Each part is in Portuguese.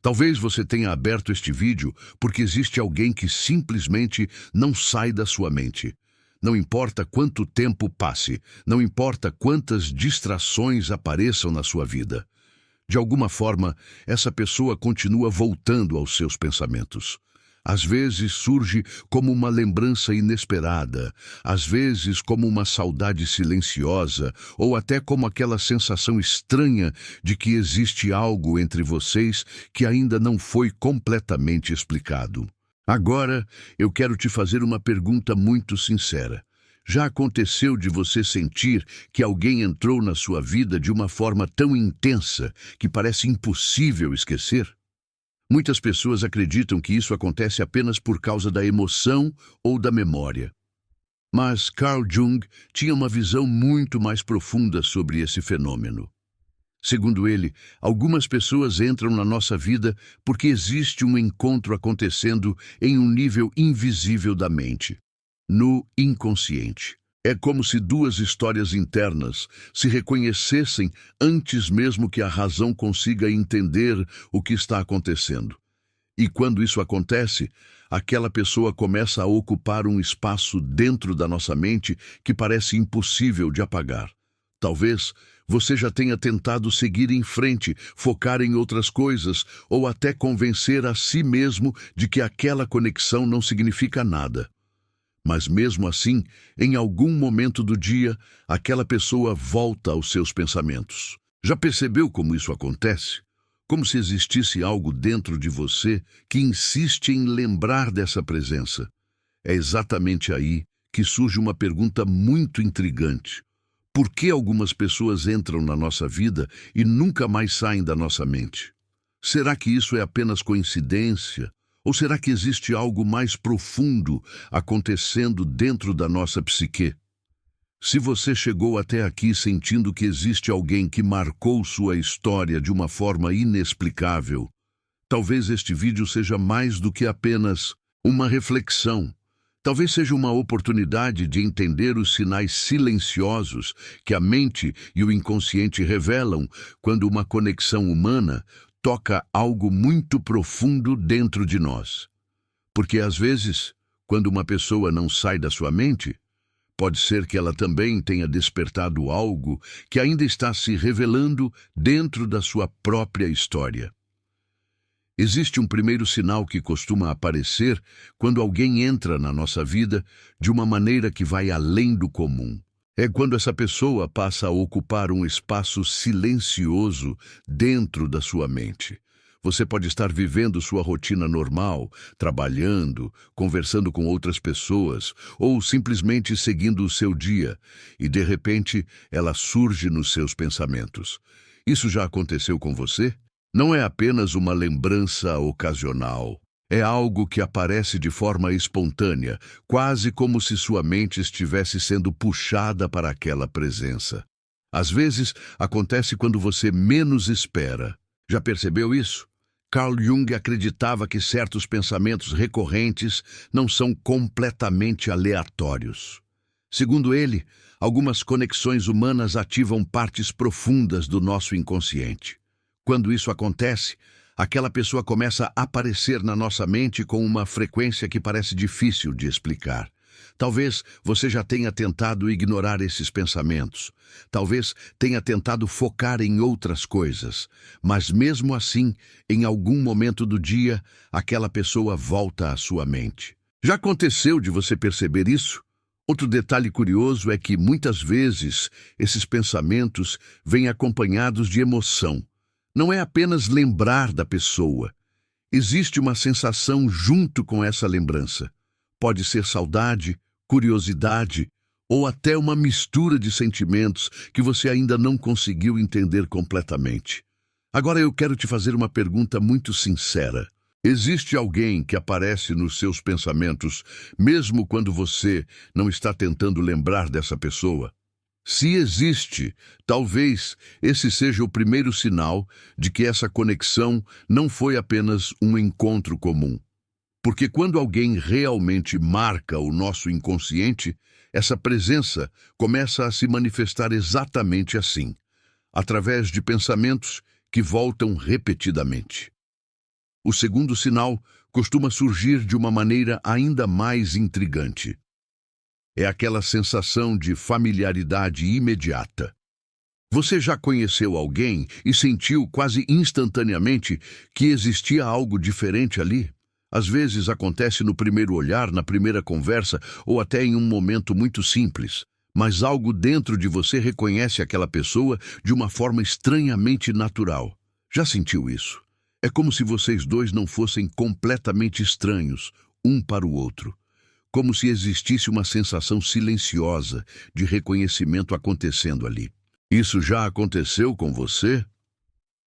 Talvez você tenha aberto este vídeo porque existe alguém que simplesmente não sai da sua mente. Não importa quanto tempo passe, não importa quantas distrações apareçam na sua vida. De alguma forma, essa pessoa continua voltando aos seus pensamentos. Às vezes surge como uma lembrança inesperada, às vezes como uma saudade silenciosa, ou até como aquela sensação estranha de que existe algo entre vocês que ainda não foi completamente explicado. Agora, eu quero te fazer uma pergunta muito sincera. Já aconteceu de você sentir que alguém entrou na sua vida de uma forma tão intensa que parece impossível esquecer? Muitas pessoas acreditam que isso acontece apenas por causa da emoção ou da memória. Mas Carl Jung tinha uma visão muito mais profunda sobre esse fenômeno. Segundo ele, algumas pessoas entram na nossa vida porque existe um encontro acontecendo em um nível invisível da mente, no inconsciente. É como se duas histórias internas se reconhecessem antes mesmo que a razão consiga entender o que está acontecendo. E quando isso acontece, aquela pessoa começa a ocupar um espaço dentro da nossa mente que parece impossível de apagar. Talvez você já tenha tentado seguir em frente, focar em outras coisas, ou até convencer a si mesmo de que aquela conexão não significa nada. Mas mesmo assim, em algum momento do dia, aquela pessoa volta aos seus pensamentos. Já percebeu como isso acontece? Como se existisse algo dentro de você que insiste em lembrar dessa presença. É exatamente aí que surge uma pergunta muito intrigante. Por que algumas pessoas entram na nossa vida e nunca mais saem da nossa mente? Será que isso é apenas coincidência? Ou será que existe algo mais profundo acontecendo dentro da nossa psique? Se você chegou até aqui sentindo que existe alguém que marcou sua história de uma forma inexplicável, talvez este vídeo seja mais do que apenas uma reflexão. Talvez seja uma oportunidade de entender os sinais silenciosos que a mente e o inconsciente revelam quando uma conexão humana toca algo muito profundo dentro de nós. Porque às vezes, quando uma pessoa não sai da sua mente, pode ser que ela também tenha despertado algo que ainda está se revelando dentro da sua própria história. Existe um primeiro sinal que costuma aparecer quando alguém entra na nossa vida de uma maneira que vai além do comum. É quando essa pessoa passa a ocupar um espaço silencioso dentro da sua mente. Você pode estar vivendo sua rotina normal, trabalhando, conversando com outras pessoas, ou simplesmente seguindo o seu dia, e de repente ela surge nos seus pensamentos. Isso já aconteceu com você? Não é apenas uma lembrança ocasional. É algo que aparece de forma espontânea, quase como se sua mente estivesse sendo puxada para aquela presença. Às vezes, acontece quando você menos espera. Já percebeu isso? Carl Jung acreditava que certos pensamentos recorrentes não são completamente aleatórios. Segundo ele, algumas conexões humanas ativam partes profundas do nosso inconsciente. Quando isso acontece, aquela pessoa começa a aparecer na nossa mente com uma frequência que parece difícil de explicar. Talvez você já tenha tentado ignorar esses pensamentos. Talvez tenha tentado focar em outras coisas. Mas mesmo assim, em algum momento do dia, aquela pessoa volta à sua mente. Já aconteceu de você perceber isso? Outro detalhe curioso é que, muitas vezes, esses pensamentos vêm acompanhados de emoção. Não é apenas lembrar da pessoa. Existe uma sensação junto com essa lembrança. Pode ser saudade, curiosidade ou até uma mistura de sentimentos que você ainda não conseguiu entender completamente. Agora eu quero te fazer uma pergunta muito sincera. Existe alguém que aparece nos seus pensamentos, mesmo quando você não está tentando lembrar dessa pessoa? Se existe, talvez esse seja o primeiro sinal de que essa conexão não foi apenas um encontro comum. Porque quando alguém realmente marca o nosso inconsciente, essa presença começa a se manifestar exatamente assim, através de pensamentos que voltam repetidamente. O segundo sinal costuma surgir de uma maneira ainda mais intrigante. É aquela sensação de familiaridade imediata. Você já conheceu alguém e sentiu quase instantaneamente que existia algo diferente ali? Às vezes acontece no primeiro olhar, na primeira conversa ou até em um momento muito simples. Mas algo dentro de você reconhece aquela pessoa de uma forma estranhamente natural. Já sentiu isso? É como se vocês dois não fossem completamente estranhos, um para o outro. Como se existisse uma sensação silenciosa de reconhecimento acontecendo ali. Isso já aconteceu com você?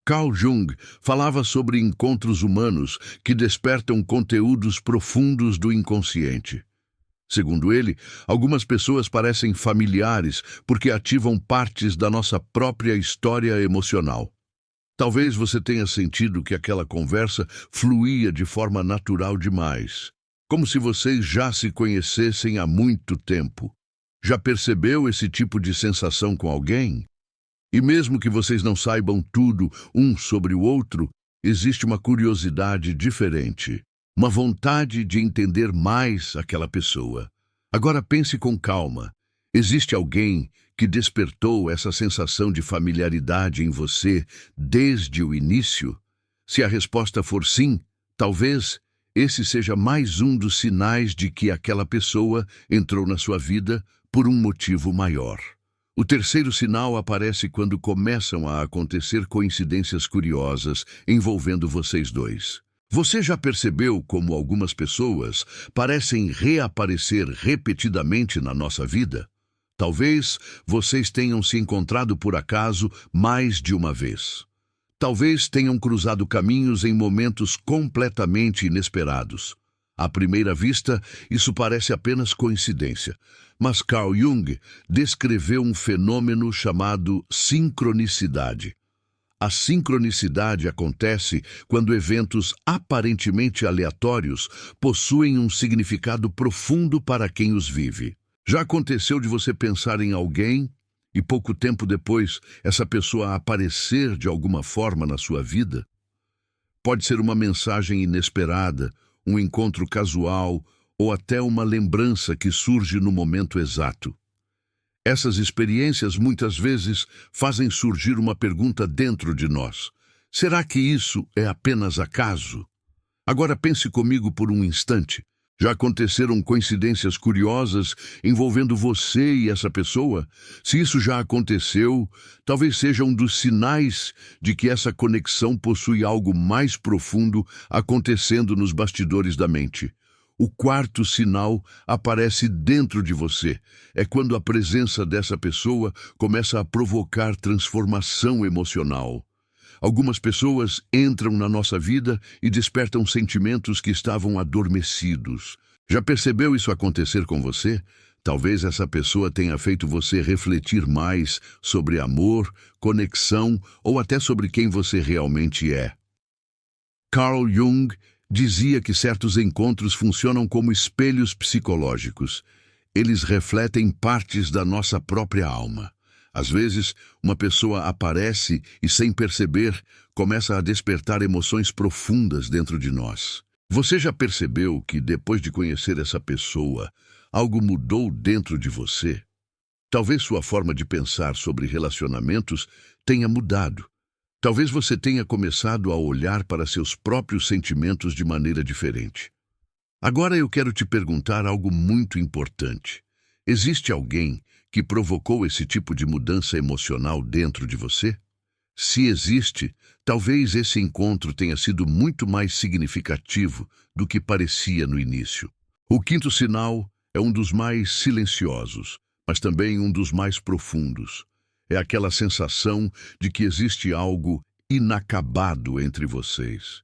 Carl Jung falava sobre encontros humanos que despertam conteúdos profundos do inconsciente. Segundo ele, algumas pessoas parecem familiares porque ativam partes da nossa própria história emocional. Talvez você tenha sentido que aquela conversa fluía de forma natural demais, como se vocês já se conhecessem há muito tempo. Já percebeu esse tipo de sensação com alguém? E mesmo que vocês não saibam tudo um sobre o outro, existe uma curiosidade diferente, uma vontade de entender mais aquela pessoa. Agora pense com calma. Existe alguém que despertou essa sensação de familiaridade em você desde o início? Se a resposta for sim, talvez esse seja mais um dos sinais de que aquela pessoa entrou na sua vida por um motivo maior. O terceiro sinal aparece quando começam a acontecer coincidências curiosas envolvendo vocês dois. Você já percebeu como algumas pessoas parecem reaparecer repetidamente na nossa vida? Talvez vocês tenham se encontrado por acaso mais de uma vez. Talvez tenham cruzado caminhos em momentos completamente inesperados. À primeira vista, isso parece apenas coincidência, mas Carl Jung descreveu um fenômeno chamado sincronicidade. A sincronicidade acontece quando eventos aparentemente aleatórios possuem um significado profundo para quem os vive. Já aconteceu de você pensar em alguém e pouco tempo depois essa pessoa aparecer de alguma forma na sua vida? Pode ser uma mensagem inesperada, um encontro casual ou até uma lembrança que surge no momento exato. Essas experiências muitas vezes fazem surgir uma pergunta dentro de nós. Será que isso é apenas acaso? Agora pense comigo por um instante. Já aconteceram coincidências curiosas envolvendo você e essa pessoa? Se isso já aconteceu, talvez seja um dos sinais de que essa conexão possui algo mais profundo acontecendo nos bastidores da mente. O quarto sinal aparece dentro de você. É quando a presença dessa pessoa começa a provocar transformação emocional. Algumas pessoas entram na nossa vida e despertam sentimentos que estavam adormecidos. Já percebeu isso acontecer com você? Talvez essa pessoa tenha feito você refletir mais sobre amor, conexão ou até sobre quem você realmente é. Carl Jung dizia que certos encontros funcionam como espelhos psicológicos. Eles refletem partes da nossa própria alma. Às vezes, uma pessoa aparece e, sem perceber, começa a despertar emoções profundas dentro de nós. Você já percebeu que, depois de conhecer essa pessoa, algo mudou dentro de você? Talvez sua forma de pensar sobre relacionamentos tenha mudado. Talvez você tenha começado a olhar para seus próprios sentimentos de maneira diferente. Agora eu quero te perguntar algo muito importante. Existe alguém que provocou esse tipo de mudança emocional dentro de você? Se existe, talvez esse encontro tenha sido muito mais significativo do que parecia no início. O quinto sinal é um dos mais silenciosos, mas também um dos mais profundos. É aquela sensação de que existe algo inacabado entre vocês.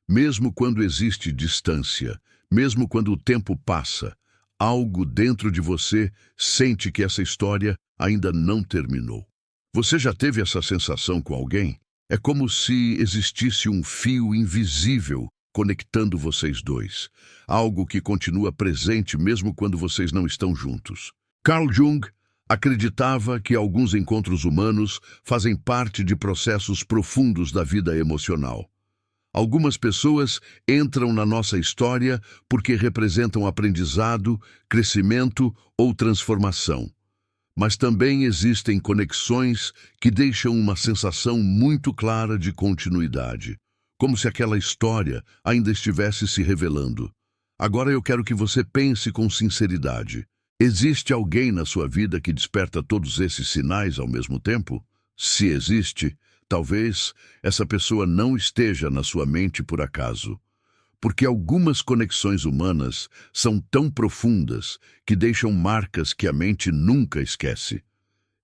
Mesmo quando existe distância, mesmo quando o tempo passa, algo dentro de você sente que essa história ainda não terminou. Você já teve essa sensação com alguém? É como se existisse um fio invisível conectando vocês dois. Algo que continua presente mesmo quando vocês não estão juntos. Carl Jung acreditava que alguns encontros humanos fazem parte de processos profundos da vida emocional. Algumas pessoas entram na nossa história porque representam aprendizado, crescimento ou transformação. Mas também existem conexões que deixam uma sensação muito clara de continuidade, como se aquela história ainda estivesse se revelando. Agora eu quero que você pense com sinceridade. Existe alguém na sua vida que desperta todos esses sinais ao mesmo tempo? Se existe, talvez essa pessoa não esteja na sua mente por acaso. Porque algumas conexões humanas são tão profundas que deixam marcas que a mente nunca esquece.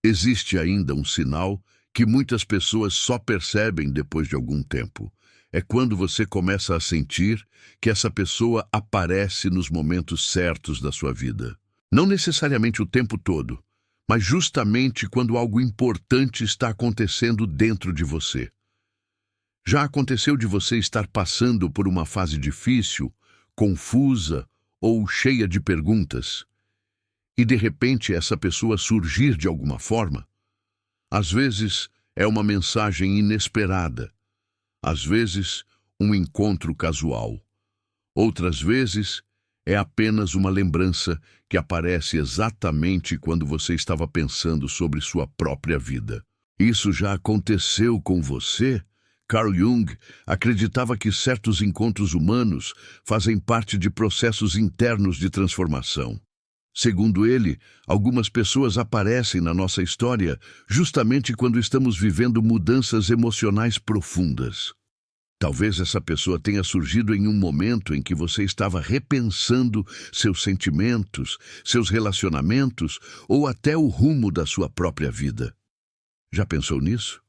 Existe ainda um sinal que muitas pessoas só percebem depois de algum tempo. É quando você começa a sentir que essa pessoa aparece nos momentos certos da sua vida. Não necessariamente o tempo todo, mas justamente quando algo importante está acontecendo dentro de você. Já aconteceu de você estar passando por uma fase difícil, confusa ou cheia de perguntas, e de repente essa pessoa surgir de alguma forma? Às vezes é uma mensagem inesperada, às vezes um encontro casual, outras vezes é apenas uma lembrança que aparece exatamente quando você estava pensando sobre sua própria vida. Isso já aconteceu com você? Carl Jung acreditava que certos encontros humanos fazem parte de processos internos de transformação. Segundo ele, algumas pessoas aparecem na nossa história justamente quando estamos vivendo mudanças emocionais profundas. Talvez essa pessoa tenha surgido em um momento em que você estava repensando seus sentimentos, seus relacionamentos ou até o rumo da sua própria vida. Já pensou nisso?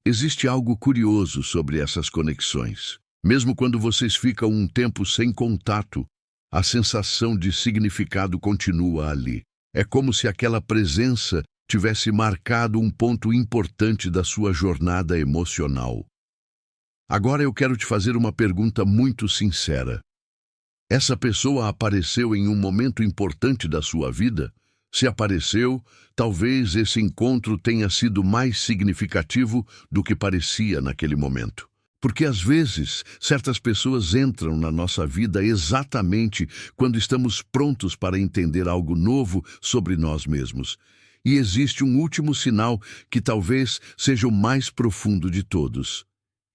Existe algo curioso sobre essas conexões. Mesmo quando vocês ficam um tempo sem contato, a sensação de significado continua ali. É como se aquela presença tivesse marcado um ponto importante da sua jornada emocional. Agora eu quero te fazer uma pergunta muito sincera. Essa pessoa apareceu em um momento importante da sua vida? Se apareceu, talvez esse encontro tenha sido mais significativo do que parecia naquele momento. Porque às vezes, certas pessoas entram na nossa vida exatamente quando estamos prontos para entender algo novo sobre nós mesmos. E existe um último sinal que talvez seja o mais profundo de todos.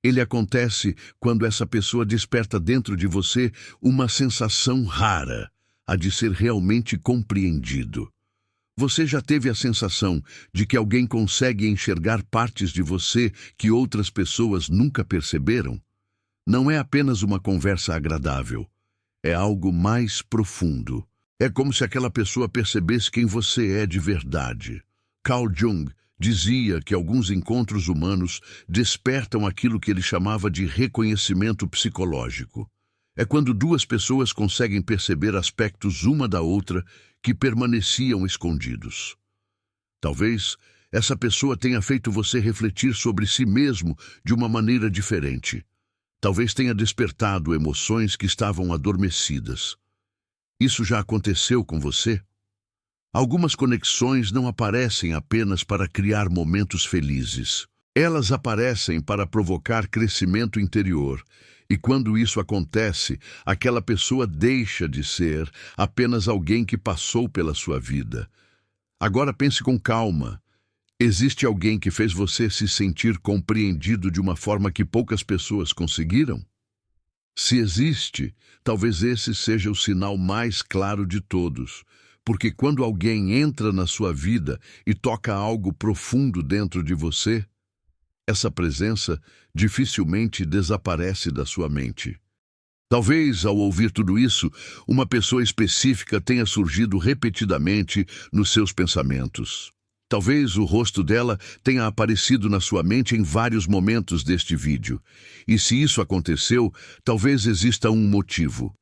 Ele acontece quando essa pessoa desperta dentro de você uma sensação rara, a de ser realmente compreendido. Você já teve a sensação de que alguém consegue enxergar partes de você que outras pessoas nunca perceberam? Não é apenas uma conversa agradável, é algo mais profundo. É como se aquela pessoa percebesse quem você é de verdade. Carl Jung dizia que alguns encontros humanos despertam aquilo que ele chamava de reconhecimento psicológico. É quando duas pessoas conseguem perceber aspectos uma da outra que permaneciam escondidos. Talvez essa pessoa tenha feito você refletir sobre si mesmo de uma maneira diferente. Talvez tenha despertado emoções que estavam adormecidas. Isso já aconteceu com você? Algumas conexões não aparecem apenas para criar momentos felizes. Elas aparecem para provocar crescimento interior. E quando isso acontece, aquela pessoa deixa de ser apenas alguém que passou pela sua vida. Agora pense com calma. Existe alguém que fez você se sentir compreendido de uma forma que poucas pessoas conseguiram? Se existe, talvez esse seja o sinal mais claro de todos. Porque quando alguém entra na sua vida e toca algo profundo dentro de você, essa presença dificilmente desaparece da sua mente. Talvez, ao ouvir tudo isso, uma pessoa específica tenha surgido repetidamente nos seus pensamentos. Talvez o rosto dela tenha aparecido na sua mente em vários momentos deste vídeo. E se isso aconteceu, talvez exista um motivo.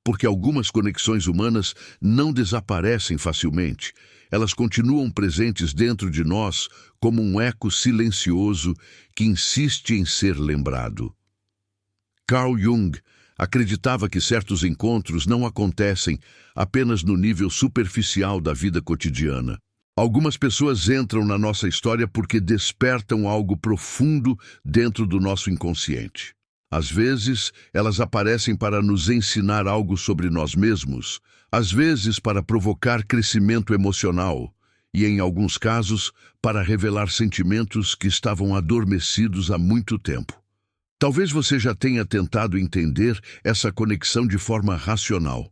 Porque algumas conexões humanas não desaparecem facilmente. Elas continuam presentes dentro de nós como um eco silencioso que insiste em ser lembrado. Carl Jung acreditava que certos encontros não acontecem apenas no nível superficial da vida cotidiana. Algumas pessoas entram na nossa história porque despertam algo profundo dentro do nosso inconsciente. Às vezes, elas aparecem para nos ensinar algo sobre nós mesmos, às vezes para provocar crescimento emocional e, em alguns casos, para revelar sentimentos que estavam adormecidos há muito tempo. Talvez você já tenha tentado entender essa conexão de forma racional.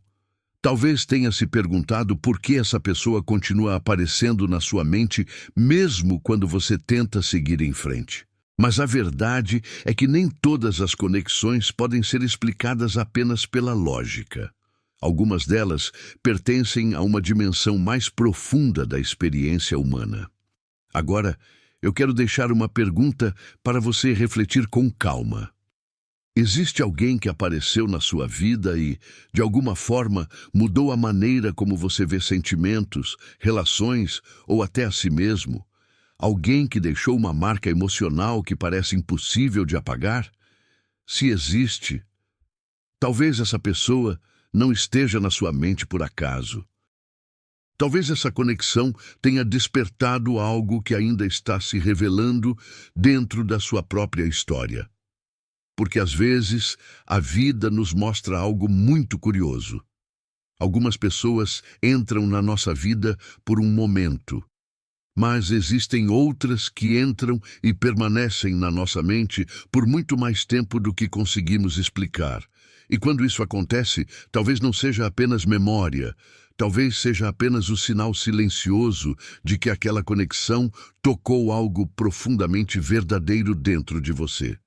Talvez tenha se perguntado por que essa pessoa continua aparecendo na sua mente, mesmo quando você tenta seguir em frente. Mas a verdade é que nem todas as conexões podem ser explicadas apenas pela lógica. Algumas delas pertencem a uma dimensão mais profunda da experiência humana. Agora, eu quero deixar uma pergunta para você refletir com calma. Existe alguém que apareceu na sua vida e, de alguma forma, mudou a maneira como você vê sentimentos, relações ou até a si mesmo? Alguém que deixou uma marca emocional que parece impossível de apagar? Se existe, talvez essa pessoa não esteja na sua mente por acaso. Talvez essa conexão tenha despertado algo que ainda está se revelando dentro da sua própria história. Porque às vezes a vida nos mostra algo muito curioso. Algumas pessoas entram na nossa vida por um momento, mas existem outras que entram e permanecem na nossa mente por muito mais tempo do que conseguimos explicar. E quando isso acontece, talvez não seja apenas memória, talvez seja apenas o sinal silencioso de que aquela conexão tocou algo profundamente verdadeiro dentro de você.